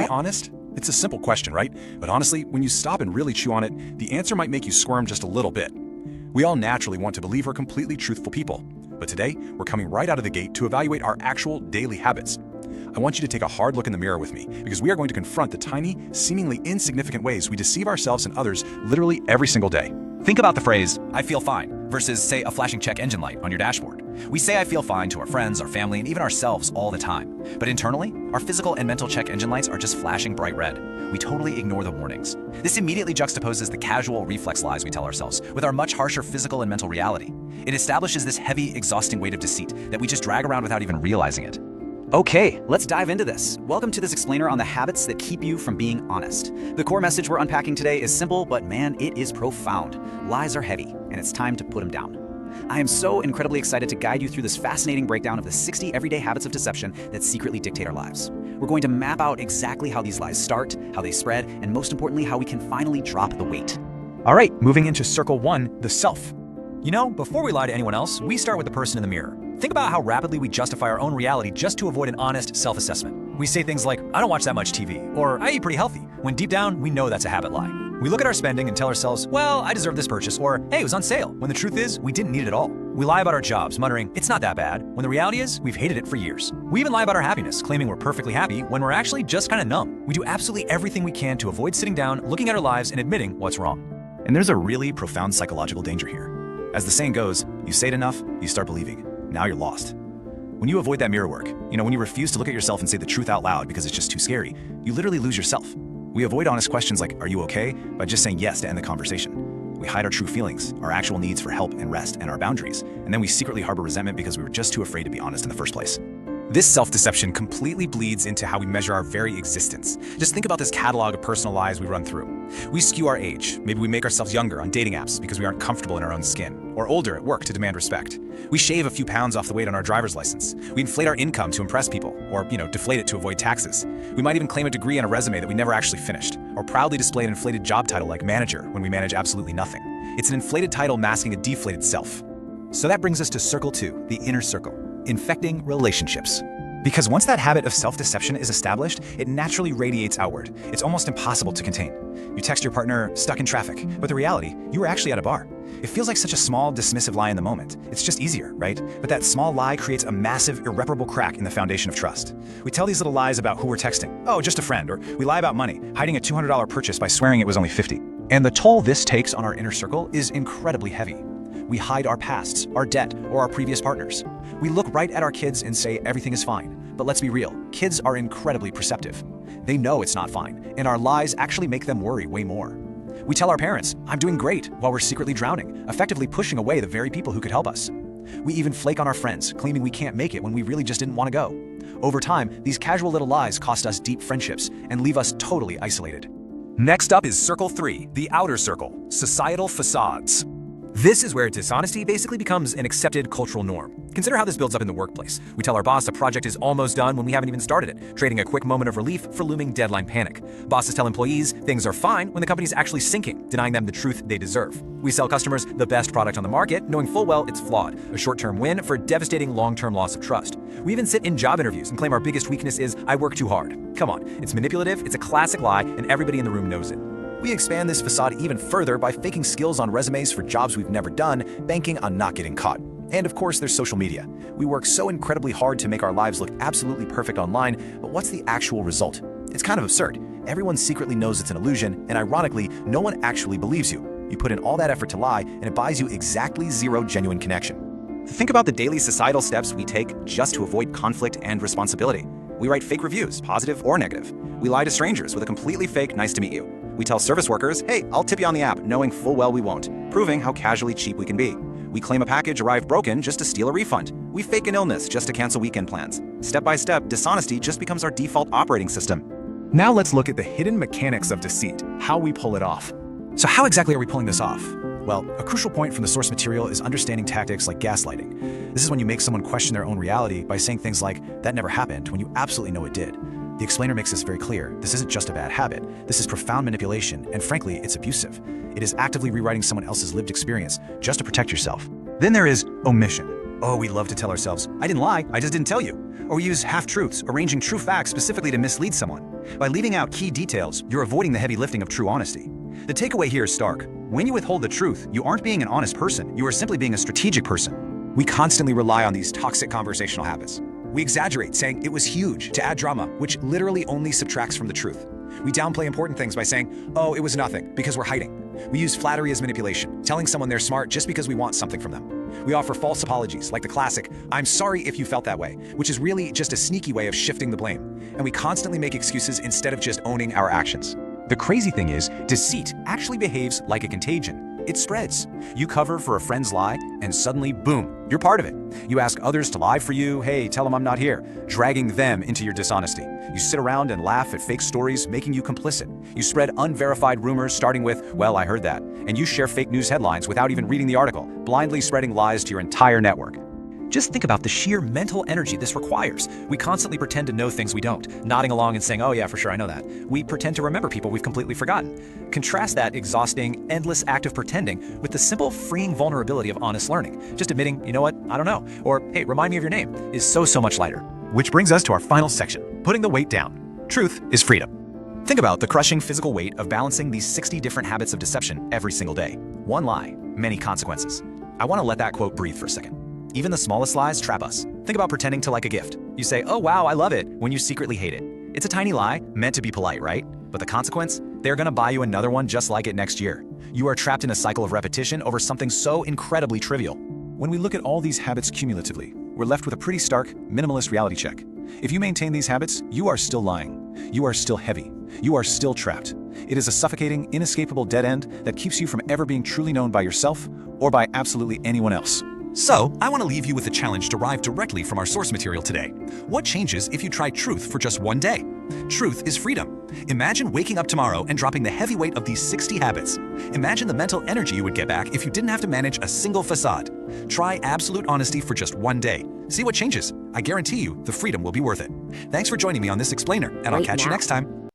I honest? It's a simple question, right? But honestly, when you stop and really chew on it, the answer might make you squirm just a little bit. We all naturally want to believe we're completely truthful people. But today, we're coming right out of the gate to evaluate our actual daily habits. I want you to take a hard look in the mirror with me, because we are going to confront the tiny, seemingly insignificant ways we deceive ourselves and others literally every single day. Think about the phrase, "I feel fine," versus, say, a flashing check engine light on your dashboard. We say I feel fine to our friends, our family, and even ourselves all the time. But internally, our physical and mental check engine lights are just flashing bright red. We totally ignore the warnings. This immediately juxtaposes the casual reflex lies we tell ourselves with our much harsher physical and mental reality. It establishes this heavy, exhausting weight of deceit that we just drag around without even realizing it. Okay, let's dive into this. Welcome to this explainer on the habits that keep you from being honest. The core message we're unpacking today is simple, but man, it is profound. Lies are heavy, and it's time to put them down. I am so incredibly excited to guide you through this fascinating breakdown of the 60 everyday habits of deception that secretly dictate our lives. We're going to map out exactly how these lies start, how they spread, and most importantly, how we can finally drop the weight. All right, moving into circle 1, the self. You know, before we lie to anyone else, we start with the person in the mirror. Think about how rapidly we justify our own reality just to avoid an honest self-assessment. We say things like, "I don't watch that much TV," or "I eat pretty healthy," when deep down, we know that's a habit lie. We look at our spending and tell ourselves, "Well, I deserve this purchase," or "Hey, it was on sale," when the truth is, we didn't need it at all. We lie about our jobs, muttering, "It's not that bad," when the reality is, we've hated it for years. We even lie about our happiness, claiming we're perfectly happy when we're actually just kind of numb. We do absolutely everything we can to avoid sitting down, looking at our lives, and admitting what's wrong. And there's a really profound psychological danger here. As the saying goes, you say it enough, you start believing. Now you're lost. When you avoid that mirror work, when you refuse to look at yourself and say the truth out loud because it's just too scary, you literally lose yourself. We avoid honest questions like, "Are you okay?" by just saying yes to end the conversation. We hide our true feelings, our actual needs for help and rest, and our boundaries, and then we secretly harbor resentment because we were just too afraid to be honest in the first place. This self-deception completely bleeds into how we measure our very existence. Just think about this catalog of personal lies we run through. We skew our age. Maybe we make ourselves younger on dating apps because we aren't comfortable in our own skin, or older at work to demand respect. We shave a few pounds off the weight on our driver's license. We inflate our income to impress people, or deflate it to avoid taxes. We might even claim a degree on a resume that we never actually finished, or proudly display an inflated job title like manager when we manage absolutely nothing. It's an inflated title masking a deflated self. So that brings us to circle 2, the inner circle, infecting relationships. Because once that habit of self-deception is established, it naturally radiates outward. It's almost impossible to contain. You text your partner, "Stuck in traffic," but the reality, you were actually at a bar. It feels like such a small, dismissive lie in the moment. It's just easier, right? But that small lie creates a massive, irreparable crack in the foundation of trust. We tell these little lies about who we're texting. "Oh, just a friend," or we lie about money, hiding a $200 purchase by swearing it was only $50. And the toll this takes on our inner circle is incredibly heavy. We hide our pasts, our debt, or our previous partners. We look right at our kids and say everything is fine. But let's be real, kids are incredibly perceptive. They know it's not fine, and our lies actually make them worry way more. We tell our parents, "I'm doing great," while we're secretly drowning, effectively pushing away the very people who could help us. We even flake on our friends, claiming we can't make it when we really just didn't want to go. Over time, these casual little lies cost us deep friendships and leave us totally isolated. Next up is circle 3, the outer circle, societal facades. This is where dishonesty basically becomes an accepted cultural norm. Consider how this builds up in the workplace. We tell our boss a project is almost done when we haven't even started it, trading a quick moment of relief for looming deadline panic. Bosses tell employees things are fine when the company's actually sinking, denying them the truth they deserve. We sell customers the best product on the market, knowing full well it's flawed, a short-term win for a devastating long-term loss of trust. We even sit in job interviews and claim our biggest weakness is, "I work too hard." Come on, it's manipulative, it's a classic lie, and everybody in the room knows it. We expand this facade even further by faking skills on resumes for jobs we've never done, banking on not getting caught. And of course, there's social media. We work so incredibly hard to make our lives look absolutely perfect online, but what's the actual result? It's kind of absurd. Everyone secretly knows it's an illusion, and ironically, no one actually believes you. You put in all that effort to lie, and it buys you exactly zero genuine connection. Think about the daily societal steps we take just to avoid conflict and responsibility. We write fake reviews, positive or negative. We lie to strangers with a completely fake "nice to meet you." We tell service workers, "Hey, I'll tip you on the app," knowing full well we won't, proving how casually cheap we can be. We claim a package arrived broken just to steal a refund. We fake an illness just to cancel weekend plans. Step by step, dishonesty just becomes our default operating system. Now let's look at the hidden mechanics of deceit, how we pull it off. So how exactly are we pulling this off? Well, a crucial point from the source material is understanding tactics like gaslighting. This is when you make someone question their own reality by saying things like, "That never happened," when you absolutely know it did. The explainer makes this very clear. This isn't just a bad habit. This is profound manipulation, and frankly, it's abusive. It is actively rewriting someone else's lived experience just to protect yourself. Then there is omission. Oh, we love to tell ourselves, "I didn't lie, I just didn't tell you." Or we use half-truths, arranging true facts specifically to mislead someone. By leaving out key details, you're avoiding the heavy lifting of true honesty. The takeaway here is stark. When you withhold the truth, you aren't being an honest person, you are simply being a strategic person. We constantly rely on these toxic conversational habits. We exaggerate, saying it was huge to add drama, which literally only subtracts from the truth. We downplay important things by saying, oh, it was nothing, because we're hiding. We use flattery as manipulation, telling someone they're smart just because we want something from them. We offer false apologies, like the classic, I'm sorry if you felt that way, which is really just a sneaky way of shifting the blame. And we constantly make excuses instead of just owning our actions. The crazy thing is, deceit actually behaves like a contagion. It spreads. You cover for a friend's lie, and suddenly, boom, you're part of it. You ask others to lie for you, hey, tell them I'm not here, dragging them into your dishonesty. You sit around and laugh at fake stories, making you complicit. You spread unverified rumors, starting with, well, I heard that. And you share fake news headlines without even reading the article, blindly spreading lies to your entire network. Just think about the sheer mental energy this requires. We constantly pretend to know things we don't, nodding along and saying, oh yeah, for sure, I know that. We pretend to remember people we've completely forgotten. Contrast that exhausting, endless act of pretending with the simple, freeing vulnerability of honest learning. Just admitting, you know what, I don't know, or hey, remind me of your name, is so much lighter. Which brings us to our final section, putting the weight down. Truth is freedom. Think about the crushing physical weight of balancing these 60 different habits of deception every single day. One lie, many consequences. I want to let that quote breathe for a second. Even the smallest lies trap us. Think about pretending to like a gift. You say, oh wow, I love it, when you secretly hate it. It's a tiny lie, meant to be polite, right? But the consequence? They're gonna buy you another one just like it next year. You are trapped in a cycle of repetition over something so incredibly trivial. When we look at all these habits cumulatively, we're left with a pretty stark, minimalist reality check. If you maintain these habits, you are still lying. You are still heavy. You are still trapped. It is a suffocating, inescapable dead end that keeps you from ever being truly known by yourself or by absolutely anyone else. So, I want to leave you with a challenge derived directly from our source material today. What changes if you try truth for just one day? Truth is freedom. Imagine waking up tomorrow and dropping the heavy weight of these 60 habits. Imagine the mental energy you would get back if you didn't have to manage a single facade. Try absolute honesty for just one day. See what changes. I guarantee you, the freedom will be worth it. Thanks for joining me on this explainer, and I'll catch you next time.